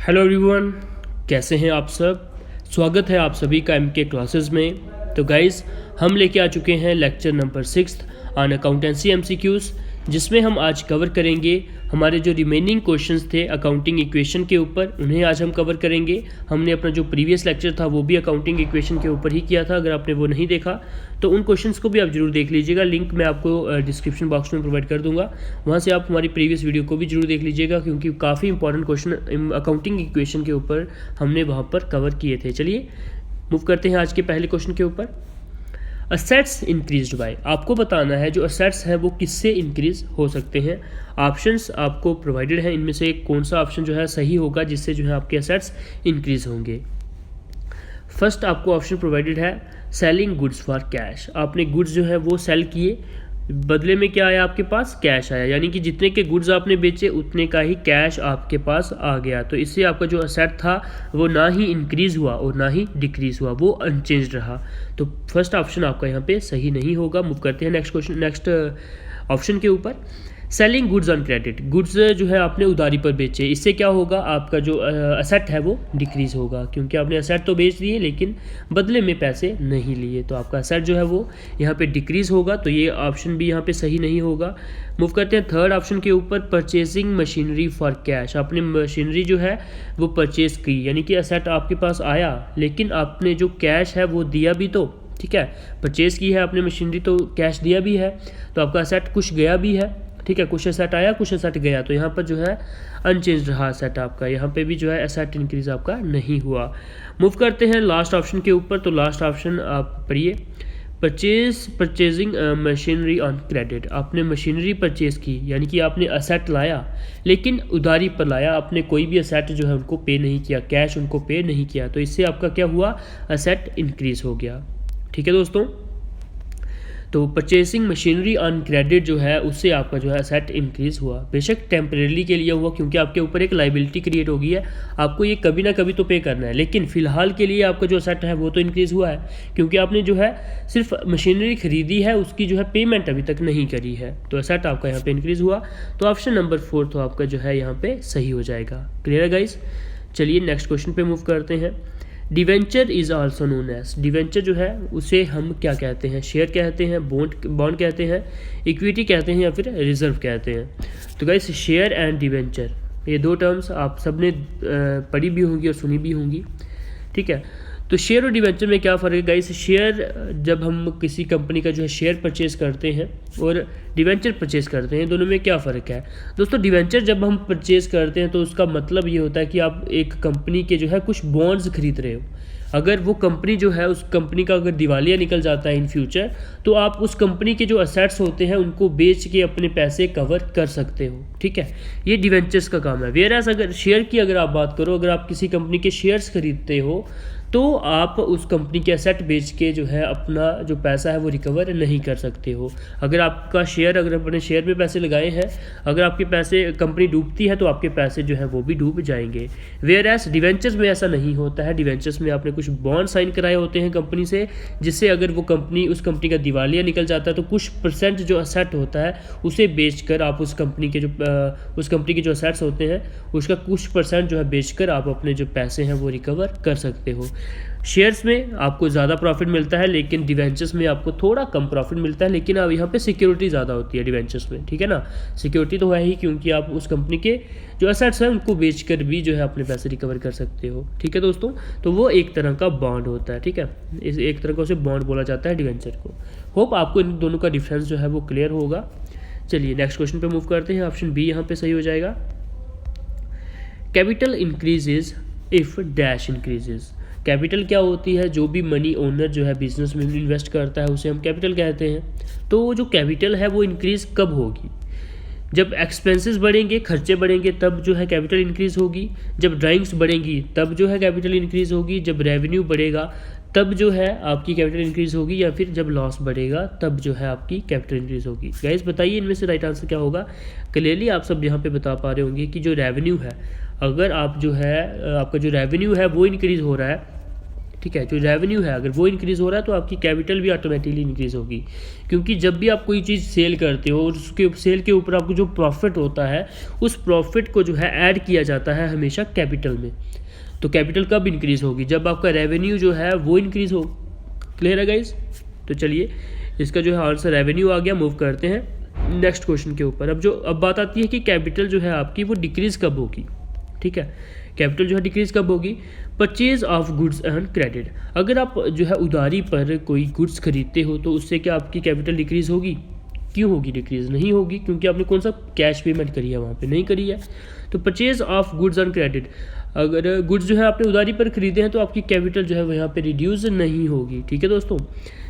Hello everyone, कैसे हैं आप सब। स्वागत है आप सभी का एमके क्लासेस में। तो गाइस, हम लेके आ चुके हैं lecture number 6 on accountancy MCQs, जिसमें हम आज कवर करेंगे हमारे जो रिमेनिंग क्वेश्चंस थे अकाउंटिंग इक्वेशन के ऊपर, उन्हें आज हम कवर करेंगे। हमने अपना जो प्रीवियस लेक्चर था वो भी अकाउंटिंग इक्वेशन के ऊपर ही किया था। अगर आपने वो नहीं देखा तो उन क्वेश्चंस को भी आप जरूर देख लीजिएगा। लिंक मैं आपको डिस्क्रिप्शन बॉक्स में प्रोवाइड कर दूंगा, वहाँ से आप हमारी प्रीवियस वीडियो को भी जरूर देख लीजिएगा, क्योंकि काफ़ी इंपॉर्टेंट क्वेश्चन अकाउंटिंग इक्वेशन के ऊपर हमने वहाँ पर कवर किए थे। चलिए मूव करते हैं आज के पहले क्वेश्चन के ऊपर। असेट्स इंक्रीज्ड बाय, आपको बताना है जो असेट्स हैं वो किससे इंक्रीज हो सकते हैं। ऑप्शंस आपको प्रोवाइडेड हैं, इनमें से कौन सा ऑप्शन जो है सही होगा जिससे जो है आपके असेट्स इंक्रीज होंगे। फर्स्ट आपको ऑप्शन प्रोवाइडेड है सेलिंग गुड्स फॉर कैश। आपने गुड्स जो है वो सेल किए, बदले में क्या आया आपके पास, कैश आया। यानी कि जितने के गुड्स आपने बेचे उतने का ही कैश आपके पास आ गया। तो इससे आपका जो असेट था वो ना ही इंक्रीज हुआ और ना ही डिक्रीज हुआ, वो अनचेंज्ड रहा। तो फर्स्ट ऑप्शन आपका यहाँ पे सही नहीं होगा। मूव करते हैं नेक्स्ट ऑप्शन के ऊपर। Selling goods on credit, goods जो है आपने उधारी पर बेचे, इससे क्या होगा, आपका जो असेट है वो डिक्रीज होगा, क्योंकि आपने असेट तो बेच दिए लेकिन बदले में पैसे नहीं लिए, तो आपका असेट जो है वो यहाँ पे डिक्रीज होगा। तो ये ऑप्शन भी यहाँ पे सही नहीं होगा। मूव करते हैं थर्ड ऑप्शन के ऊपर। परचेजिंग मशीनरी फॉर कैश, आपने मशीनरी जो है वो परचेज की, यानी कि असेट आपके पास आया लेकिन आपने जो कैश है वो दिया भी, तो ठीक है, परचेज की है आपने मशीनरी तो कैश दिया भी है, तो आपका असेट कुछ गया भी है, ठीक है, कुछ असेट आया कुछ असेट गया। तो यहाँ पर जो है अनचेंज रहा असेट आपका, यहाँ पे भी जो है असेट इंक्रीज आपका नहीं हुआ। मूव करते हैं लास्ट ऑप्शन के ऊपर। तो लास्ट ऑप्शन आप पढ़िए, परचेजिंग मशीनरी ऑन क्रेडिट, आपने मशीनरी परचेज की, यानी कि आपने असेट लाया लेकिन उधारी पर लाया, आपने कोई भी असेट जो है उनको पे नहीं किया, कैश उनको पे नहीं किया, तो इससे आपका क्या हुआ, असेट इंक्रीज हो गया। ठीक है दोस्तों, तो परचेसिंग मशीनरी ऑन क्रेडिट जो है उससे आपका जो है असेट इंक्रीज हुआ। बेशक टेम्परेरी के लिए हुआ, क्योंकि आपके ऊपर एक लाइबिलिटी क्रिएट हो गई है, आपको ये कभी ना कभी तो पे करना है, लेकिन फिलहाल के लिए आपका जो असेट है वो तो इंक्रीज हुआ है, क्योंकि आपने जो है सिर्फ मशीनरी खरीदी है, उसकी जो है पेमेंट अभी तक नहीं करी है, तो असेट आपका यहाँ पे इंक्रीज हुआ। तो ऑप्शन नंबर 4 तो आपका जो है यहाँ पे सही हो जाएगा। क्लियर है गाइस। चलिए नेक्स्ट क्वेश्चन पे मूव करते हैं। Debenture is also known as, debenture जो है उसे हम क्या कहते हैं, शेयर कहते हैं, बॉन्ड कहते हैं, इक्विटी कहते हैं, या फिर रिजर्व कहते हैं। तो गाइस, शेयर एंड डिवेंचर ये दो टर्म्स आप सबने पढ़ी भी होंगी और सुनी भी होंगी, ठीक है। तो शेयर और डिवेंचर में क्या फ़र्क है गाइस। शेयर जब हम किसी कंपनी का जो है शेयर परचेज़ करते हैं और डिवेंचर परचेज़ करते हैं, दोनों में क्या फ़र्क है दोस्तों। डिवेंचर जब हम परचेज़ करते हैं तो उसका मतलब ये होता है कि आप एक कंपनी के जो है कुछ बॉन्ड्स खरीद रहे हो। अगर वो कंपनी जो है, उस कंपनी का अगर दिवालिया निकल जाता है इन फ्यूचर, तो आप उस कंपनी के जो असेट्स होते हैं उनको बेच के अपने पैसे कवर कर सकते हो, ठीक है। ये डिवेंचर्स का काम है। वेयरएज़ अगर शेयर की अगर आप बात करो, अगर आप किसी कंपनी के शेयर्स खरीदते हो तो आप उस कंपनी के एसेट बेच के जो है अपना जो पैसा है वो रिकवर नहीं कर सकते हो। अगर आपका शेयर, अगर अपने शेयर में पैसे लगाए हैं, अगर आपके पैसे, कंपनी डूबती है तो आपके पैसे जो है वो भी डूब जाएंगे। वेयरएज़ डिवेंचर्स में ऐसा नहीं होता है। डिवेंचर्स में आपने कुछ बॉन्ड साइन कराए होते हैं कंपनी से, जिससे अगर वो कंपनी, उस कंपनी का दिवालिया निकल जाता है तो कुछ परसेंट जो असेट होता है उसे बेचकर आप उस कंपनी के जो असेट्स होते हैं उसका कुछ परसेंट जो है बेचकर आप अपने जो पैसे हैं वो रिकवर कर सकते हो। शेयर्स में आपको ज़्यादा प्रॉफिट मिलता है, लेकिन डिवेंचर्स में आपको थोड़ा कम प्रॉफिट मिलता है, लेकिन अब यहाँ पे सिक्योरिटी ज़्यादा होती है डिवेंचर्स में, ठीक है ना। सिक्योरिटी तो है ही, क्योंकि आप उस कंपनी के जो असेट्स हैं उनको बेचकर भी जो है अपने पैसे रिकवर कर सकते हो, ठीक है दोस्तों। तो वो एक तरह का बॉन्ड होता है, ठीक है, इस एक तरह का उसे बॉन्ड बोला जाता है डिवेंचर को। होप आपको इन दोनों का डिफरेंस जो है वो क्लियर होगा। चलिए नेक्स्ट क्वेश्चन पे मूव करते हैं। ऑप्शन बी यहाँ पे सही हो जाएगा। Capital increases if dash increases, capital क्या होती है, जो भी मनी ओनर जो है बिजनेस में इन्वेस्ट करता है उसे हम कैपिटल कहते हैं। तो वो जो कैपिटल है वो इंक्रीज़ कब होगी, जब एक्सपेंसेस बढ़ेंगे, खर्चे बढ़ेंगे, तब जो है कैपिटल इंक्रीज़ होगी। जब ड्राइंग्स बढ़ेंगी तब जो है कैपिटल इंक्रीज़ होगी। जब रेवेन्यू बढ़ेगा तब जो है आपकी कैपिटल इंक्रीज़ होगी, या फिर जब लॉस बढ़ेगा तब जो है आपकी कैपिटल इंक्रीज़ होगी। गाइस बताइए इनमें से राइट आंसर क्या होगा। क्लियरली आप सब यहाँ पे बता पा रहे होंगे कि जो रेवेन्यू है, अगर आप जो है, आपका जो रेवेन्यू है वो इंक्रीज़ हो रहा है ठीक है, जो रेवेन्यू है अगर वो इंक्रीज़ हो रहा है तो आपकी कैपिटल भी ऑटोमेटिकली इंक्रीज़ होगी, क्योंकि जब भी आप कोई चीज़ सेल करते हो और उसके सेल के ऊपर आपको जो प्रॉफिट होता है उस प्रॉफिट को जो है ऐड किया जाता है हमेशा कैपिटल में। तो कैपिटल कब इंक्रीज़ होगी? जब आपका रेवेन्यू जो है वो इंक्रीज़ हो। क्लियर है गाइज? तो चलिए इसका जो है आंसर रेवेन्यू आ गया। मूव करते हैं नेक्स्ट क्वेश्चन के ऊपर। अब बात आती है कि कैपिटल जो है आपकी वो डिक्रीज़ कब होगी। ठीक है, कैपिटल जो है डिक्रीज़ कब होगी? Purchase of goods and credit. अगर आप जो है उधारी पर कोई गुड्स खरीदते हो तो उससे क्या आपकी कैपिटल डिक्रीज़ होगी? क्यों होगी डिक्रीज़? नहीं होगी, क्योंकि आपने कौन सा कैश पेमेंट करी है, वहाँ पे नहीं करी है। तो purchase of goods and credit, अगर गुड्स जो है आपने उधारी पर खरीदे हैं तो आपकी कैपिटल जो है वो यहाँ पे रिड्यूस नहीं होगी। ठीक है दोस्तों।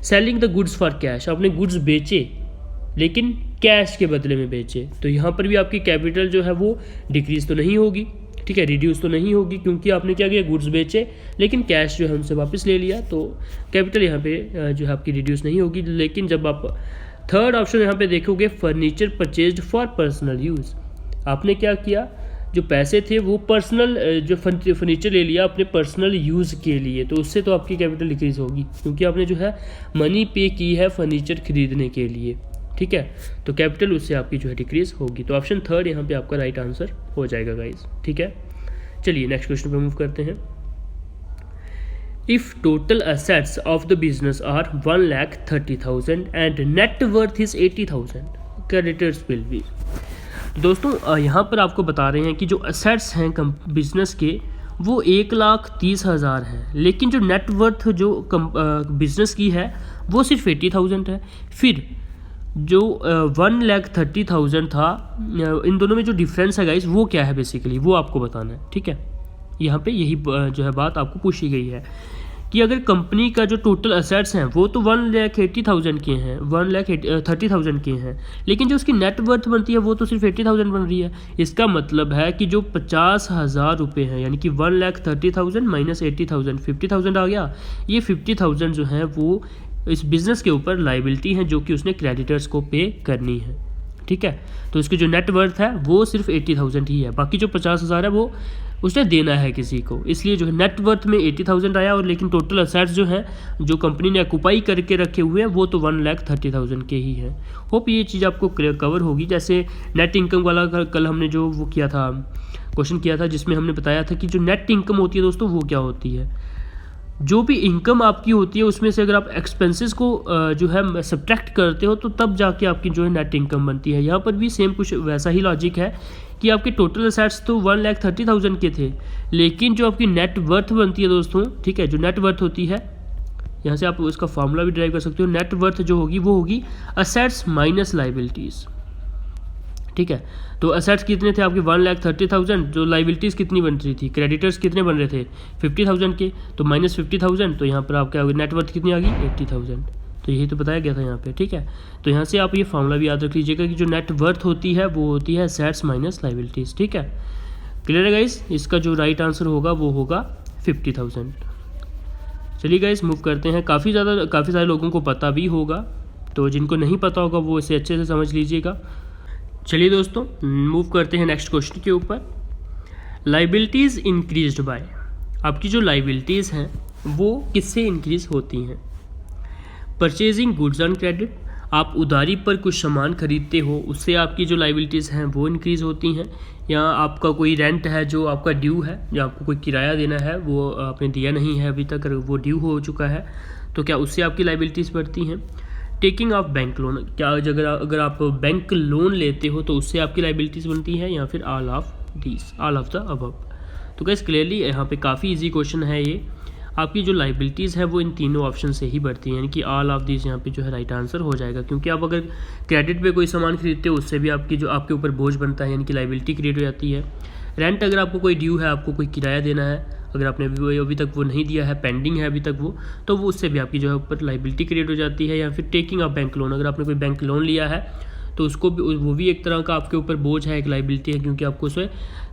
Selling the goods for cash, आपने गुड्स बेचे लेकिन कैश के बदले में बेचे, तो यहाँ पर भी आपकी कैपिटल जो है वो डिक्रीज़ तो नहीं होगी। ठीक है, रिड्यूस तो नहीं होगी, क्योंकि आपने क्या किया, गुड्स बेचे लेकिन कैश जो है उनसे वापस ले लिया, तो कैपिटल यहाँ पे जो है आपकी रिड्यूस नहीं होगी। लेकिन जब आप थर्ड ऑप्शन यहाँ पे देखोगे, furniture purchased for personal use, आपने क्या किया, जो पैसे थे वो पर्सनल जो फर्नीचर ले लिया अपने पर्सनल यूज़ के लिए, तो उससे तो आपकी कैपिटल डिक्रीज़ होगी, क्योंकि आपने जो है मनी पे की है फर्नीचर खरीदने के लिए। ठीक है, तो कैपिटल उससे आपकी जो है डिक्रीज़ होगी। तो ऑप्शन थर्ड यहाँ पे आपका राइट आंसर हो जाएगा गाइज। ठीक है, चलिए नेक्स्ट क्वेश्चन पे मूव करते हैं। If total assets of the business are 1,30,000 and net worth is 80,000, creditors will be. दोस्तों यहाँ पर आपको बता रहे हैं कि जो असेट्स हैं बिजनेस के वो 1,30,000 हैं, लेकिन जो नेट वर्थ जो बिजनेस की है वो सिर्फ 80,000 है। फिर जो 1,30,000 था, इन दोनों में जो डिफरेंस है गाइस वो क्या है बेसिकली, वो आपको बताना है। ठीक है, यहाँ पे यही जो है बात आपको पूछी गई है कि अगर कंपनी का जो टोटल असेट्स हैं वो तो 1,80,000 के हैं, 1,30,000 के हैं, लेकिन जो उसकी नेट वर्थ बनती है वो तो सिर्फ 80,000 बन रही है। इसका मतलब है कि जो 50,000 रुपये हैं, यानी कि 1,30,000 माइनस 80,000, 50,000 आ गया। ये 50,000 जो है वो इस बिज़नेस के ऊपर लाइबिलिटी है जो कि उसने क्रेडिटर्स को पे करनी है। ठीक है, तो इसकी जो नेट वर्थ है वो सिर्फ 80,000 ही है, बाकी जो 50,000 है वो उसने देना है किसी को, इसलिए जो है नेट वर्थ में 80,000 आया। और लेकिन टोटल असेट्स जो है जो कंपनी ने ऑक्यूपाई करके रखे हुए हैं वो तो 1,30,000 के ही है। होप ये चीज़ आपको कवर होगी। जैसे नेट इनकम वाला कल हमने जो वो किया था, क्वेश्चन किया था, जिसमें हमने बताया था कि जो नेट इनकम होती है दोस्तों वो क्या होती है। जो भी इनकम आपकी होती है उसमें से अगर आप एक्सपेंसेस को जो है सब्ट्रैक्ट करते हो तो तब जाके आपकी जो है नेट इनकम बनती है। यहाँ पर भी सेम कुछ वैसा ही लॉजिक है कि आपके टोटल असेट्स तो 1,30,000 के थे, लेकिन जो आपकी नेट वर्थ बनती है दोस्तों, ठीक है, जो नेट वर्थ होती है, यहाँ से आप उसका फॉर्मूला भी ड्राइव कर सकते हो। नेट वर्थ जो होगी वो होगी असेट्स माइनस लाइबिलिटीज़। ठीक है, तो असेट्स कितने थे आपके 1,30,000, जो लाइबिलिटीज़ कितनी बन रही थी, क्रेडिटर्स कितने बन रहे थे 50,000 के, तो माइनस 50,000, तो यहाँ पर आपका नेटवर्थ कितनी आ गई 80,000। तो यही तो बताया गया था यहाँ पे। ठीक है, तो यहाँ से आप ये फॉर्मूला भी याद रख लीजिएगा कि जो नेट वर्थ होती है वो होती है असेट्स माइनस लाइबिलिटीज़। ठीक है, क्लियर है गाइस? इसका जो राइट आंसर होगा वो होगा 50,000। चलिए गाइस मूव करते हैं। काफ़ी सारे लोगों को पता भी होगा, तो जिनको नहीं पता होगा वो इसे अच्छे से समझ लीजिएगा। चलिए दोस्तों मूव करते हैं नेक्स्ट क्वेश्चन के ऊपर। लाइबिलिटीज़ इंक्रीज्ड बाय, आपकी जो लाइबिलिटीज़ हैं वो किससे इंक्रीज़ होती हैं? परचेजिंग गुड्स ऑन क्रेडिट, आप उधारी पर कुछ सामान खरीदते हो उससे आपकी जो लाइबिलिटीज़ हैं वो इंक्रीज़ होती हैं। या आपका कोई रेंट है जो आपका ड्यू है, या आपको कोई किराया देना है वो आपने दिया नहीं है अभी तक, वो ड्यू हो चुका है, तो क्या उससे आपकी लाइबिलिटीज़ बढ़ती हैं? टेकिंग ऑफ बैंक लोन, क्या अगर आप बैंक लोन लेते हो तो उससे आपकी लाइबिलिटीज़ बनती है, या फिर ऑल ऑफ द अबव। तो गाइस क्लियरली यहाँ पे काफ़ी इजी क्वेश्चन है ये। आपकी जो लाइबिलिटीज़ है वो इन तीनों ऑप्शन से ही बढ़ती हैं, यानी कि ऑल ऑफ दिस यहाँ पे जो है राइट आंसर हो जाएगा। क्योंकि आप अगर क्रेडिट पे कोई सामान खरीदते हो उससे भी आपकी जो आपके ऊपर बोझ बनता है, यानी कि लाइबिलिटी क्रिएट हो जाती है। रेंट, अगर आपको कोई ड्यू है, आपको कोई किराया देना है, अगर आपने अभी तक वो नहीं दिया है, पेंडिंग है अभी तक वो, तो वो उससे भी आपकी जो है ऊपर लाइबिलिटी क्रिएट हो जाती है। या फिर टेकिंग ऑफ बैंक लोन, अगर आपने कोई बैंक लोन लिया है तो उसको भी, वो भी एक तरह का आपके ऊपर बोझ है, एक लाइबिलिटी है, क्योंकि आपको उसे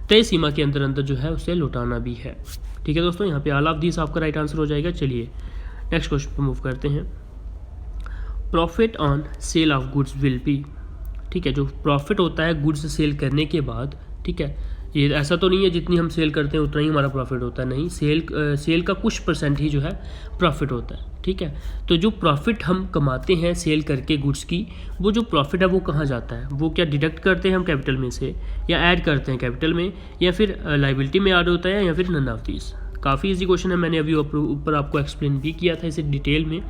तय सीमा के अंदर जो है उसे लौटाना भी है। ठीक है दोस्तों, यहाँ पे ऑल ऑफ दिस आपका राइट आंसर हो जाएगा। चलिए नेक्स्ट क्वेश्चन पर मूव करते हैं। Profit on sale of goods will B, ठीक है, जो प्रॉफिट होता है गुड्स सेल करने के बाद, ठीक है, ये ऐसा तो नहीं है जितनी हम सेल करते हैं उतना ही हमारा प्रॉफिट होता है, नहीं, सेल का कुछ % ही जो है प्रॉफिट होता है, ठीक है। तो जो प्रॉफिट हम कमाते हैं सेल करके गुड्स की, वो जो प्रॉफिट है वो कहाँ जाता है, वो क्या डिडक्ट करते हैं हम कैपिटल में से, या ऐड करते हैं कैपिटल में, या फिर लाइबिलिटी में ऐड होता है, या फिर नन ऑफ दीज। काफ़ी इजी क्वेश्चन है, मैंने अभी ऊपर आपको एक्सप्लेन भी किया था इसे डिटेल में,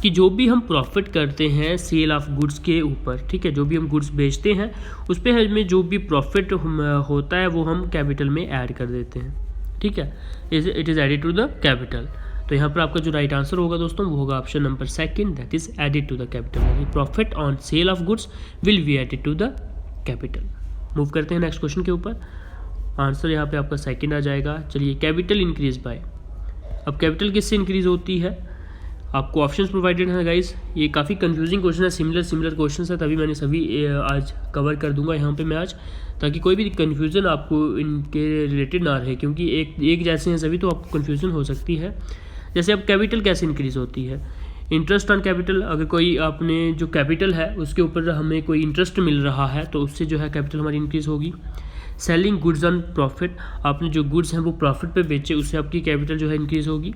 कि जो भी हम प्रॉफिट करते हैं सेल ऑफ गुड्स के ऊपर, ठीक है, जो भी हम गुड्स बेचते हैं उस पर हमें जो भी प्रॉफिट होता है वो हम कैपिटल में ऐड कर देते हैं, ठीक है, it is added to the capital. तो यहाँ पर आपका जो राइट आंसर होगा दोस्तों वो होगा option number 2, that is added to the capital. Profit on sale of goods will be added to the capital. Move करते हैं नेक्स्ट क्वेश्चन के ऊपर। आंसर यहाँ पे आपका 2 आ जाएगा। चलिए, कैपिटल इंक्रीज बाय, अब कैपिटल किससे इंक्रीज होती है, आपको ऑप्शंस प्रोवाइडेड हैं गाइस। ये काफ़ी कंफ्यूजिंग क्वेश्चन है, सिमिलर क्वेश्चन है, तभी मैंने सभी आज कवर कर दूंगा यहाँ पे मैं आज, ताकि कोई भी कन्फ्यूज़न आपको इनके रिलेटेड ना रहे, क्योंकि एक जैसे हैं सभी तो आपको कन्फ्यूज़न हो सकती है। जैसे अब कैपिटल कैसे इंक्रीज़ होती है, इंटरेस्ट ऑन कैपिटल, अगर कोई आपने जो कैपिटल है उसके ऊपर हमें कोई इंटरेस्ट मिल रहा है तो उससे जो है कैपिटल हमारी इंक्रीज़ होगी। सेलिंग गुड्स ऑन प्रॉफिट, आपने जो गुड्स हैं वो प्रॉफिट पे बेचे, उससे आपकी कैपिटल जो है इंक्रीज़ होगी।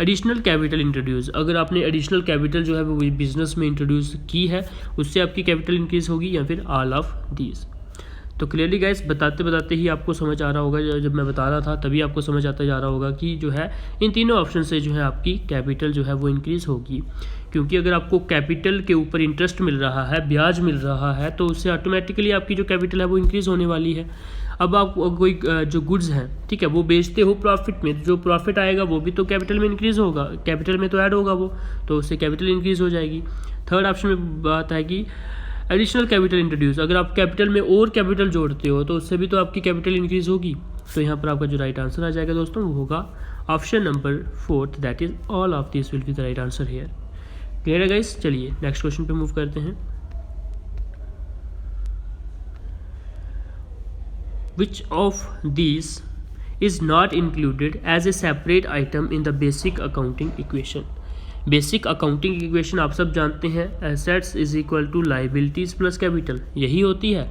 एडिशनल कैपिटल इंट्रोड्यूस, अगर आपने एडिशनल कैपिटल जो है वो बिजनेस में इंट्रोड्यूस की है उससे आपकी कैपिटल इंक्रीज़ होगी, या फिर ऑल ऑफ दीज। तो क्लियरली गाइस बताते बताते ही आपको समझ आ रहा होगा, जब मैं बता रहा था तभी आपको समझ आता जा रहा होगा कि जो है इन तीनों ऑप्शन से जो है आपकी कैपिटल जो है वो इंक्रीज़ होगी। क्योंकि अगर आपको कैपिटल के ऊपर इंटरेस्ट मिल रहा है, ब्याज मिल रहा है, तो उससे ऑटोमेटिकली आपकी जो कैपिटल है वो इंक्रीज़ होने वाली है। अब आप कोई जो गुड्स हैं, ठीक है, वो बेचते हो प्रॉफिट में, जो प्रॉफिट आएगा वो भी तो कैपिटल में इंक्रीज़ होगा, कैपिटल में तो ऐड होगा वो, तो उससे कैपिटल इंक्रीज़ हो जाएगी। थर्ड ऑप्शन में बात है कि एडिशनल कैपिटल इंट्रोड्यूस, अगर आप कैपिटल में और कैपिटल जोड़ते हो तो उससे भी तो आपकी कैपिटल इंक्रीज़ होगी। तो यहाँ पर आपका जो राइट आंसर आ जाएगा दोस्तों वो होगा option number 4, that is all of this will be the right answer here. Clear है गाइस? चलिए नेक्स्ट क्वेश्चन पे मूव करते हैं। Which of these is not included as a separate item in the basic accounting equation? Basic accounting equation आप सब जानते हैं, assets is equal to liabilities plus capital, यही होती है।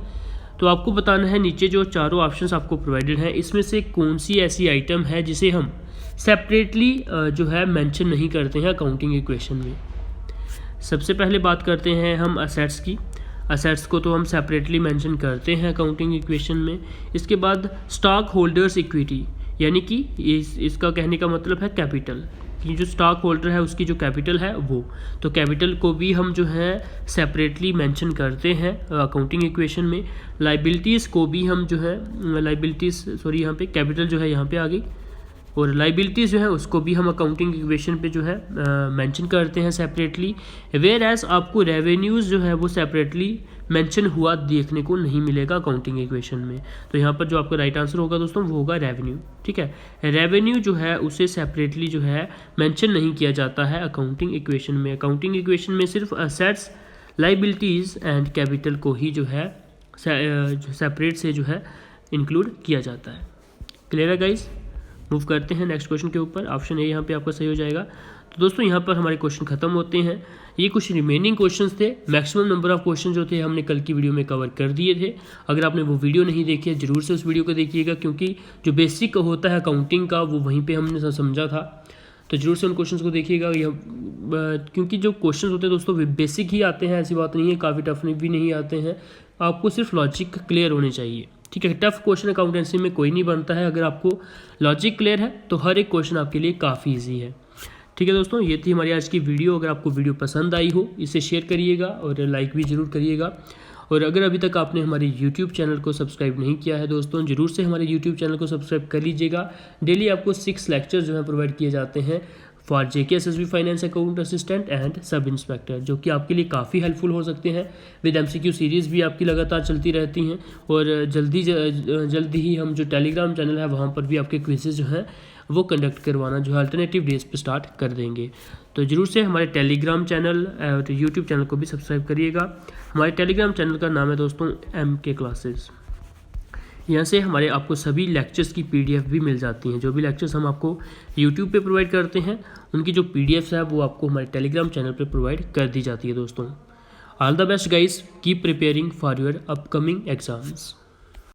तो आपको बताना है नीचे जो चारों ऑप्शंस आपको प्रोवाइडेड हैं इसमें से कौन सी ऐसी आइटम है जिसे हम सेपरेटली जो है मेंशन नहीं करते हैं अकाउंटिंग इक्वेशन में। सबसे पहले बात करते हैं हम असेट्स की। असेट्स को तो हम सेपरेटली मेंशन करते हैं अकाउंटिंग इक्वेशन में। इसके बाद स्टॉक होल्डर्स इक्विटी, यानी कि इसका कहने का मतलब है कैपिटल, कि जो स्टॉक होल्डर है उसकी जो कैपिटल है वो, तो कैपिटल को भी हम जो है सेपरेटली मेंशन करते हैं अकाउंटिंग इक्वेशन में। लाइबिलिटीज़ को भी हम जो है यहाँ पे कैपिटल जो है यहाँ पे आ गई, और लाइबिलिटीज़ जो है उसको भी हम अकाउंटिंग इक्वेशन पे जो है मेंशन करते हैं सेपरेटली। वेयर एज आपको रेवेन्यूज़ जो है वो सेपरेटली मेंशन हुआ देखने को नहीं मिलेगा अकाउंटिंग इक्वेशन में। तो यहाँ पर जो आपका राइट आंसर होगा दोस्तों वो होगा रेवेन्यू, ठीक है। रेवेन्यू जो है उसे सेपरेटली जो है मेंशन नहीं किया जाता है अकाउंटिंग इक्वेशन में। अकाउंटिंग इक्वेशन में सिर्फ असेट्स, लाइबिलिटीज़ एंड कैपिटल को ही जो है सेपरेट से जो है इंक्लूड किया जाता है। क्लियर है गाइस? मूव करते हैं नेक्स्ट क्वेश्चन के ऊपर। ऑप्शन ए यहाँ पे आपका सही हो जाएगा। तो दोस्तों यहाँ पर हमारे क्वेश्चन खत्म होते हैं। ये कुछ रिमेनिंग क्वेश्चंस थे, मैक्सिमम नंबर ऑफ क्वेश्चन जो थे हमने कल की वीडियो में कवर कर दिए थे। अगर आपने वो वीडियो नहीं देखी है ज़रूर से उस वीडियो को देखिएगा, क्योंकि जो बेसिक होता है अकाउंटिंग का वो वहीं पर हमने समझा था। तो जरूर से उन क्वेश्चन को देखिएगा, क्योंकि जो क्वेश्चन होते हैं दोस्तों वे बेसिक ही आते हैं, ऐसी बात नहीं है, काफ़ी टफ भी नहीं आते हैं। आपको सिर्फ लॉजिक क्लियर होने चाहिए, ठीक है। टफ क्वेश्चन अकाउंटेंसी में कोई नहीं बनता है, अगर आपको लॉजिक क्लियर है तो हर एक क्वेश्चन आपके लिए काफ़ी इजी है, ठीक है दोस्तों। ये थी हमारी आज की वीडियो। अगर आपको वीडियो पसंद आई हो इसे शेयर करिएगा और लाइक भी ज़रूर करिएगा। और अगर अभी तक आपने हमारे YouTube चैनल को सब्सक्राइब नहीं किया है दोस्तों, ज़रूर से हमारे YouTube चैनल को सब्सक्राइब कर लीजिएगा। डेली आपको 6 लेक्चर जो है प्रोवाइड किए जाते हैं for JKSSB finance account assistant and sub inspector, जो कि आपके लिए काफ़ी हेल्पफुल हो सकते हैं। विद MCQ सीरीज़ भी आपकी लगातार चलती रहती हैं, और जल्दी ही हम जो टेलीग्राम चैनल है वहाँ पर भी आपके क्विज़ेज जो हैं वो कंडक्ट करवाना जो है अल्टरनेटिव डेज पे स्टार्ट कर देंगे। तो ज़रूर से हमारे टेलीग्राम चैनल और यूट्यूब चैनल को भी सब्सक्राइब करिएगा। हमारे टेलीग्राम चैनल का नाम है दोस्तों MK क्लासेस। यहाँ से हमारे आपको सभी लेक्चर्स की PDF भी मिल जाती हैं। जो भी लेक्चर्स हम आपको YouTube पे प्रोवाइड करते हैं उनकी जो PDFs है वो आपको हमारे टेलीग्राम चैनल पे प्रोवाइड कर दी जाती है दोस्तों। All the best guys, keep preparing for your upcoming exams.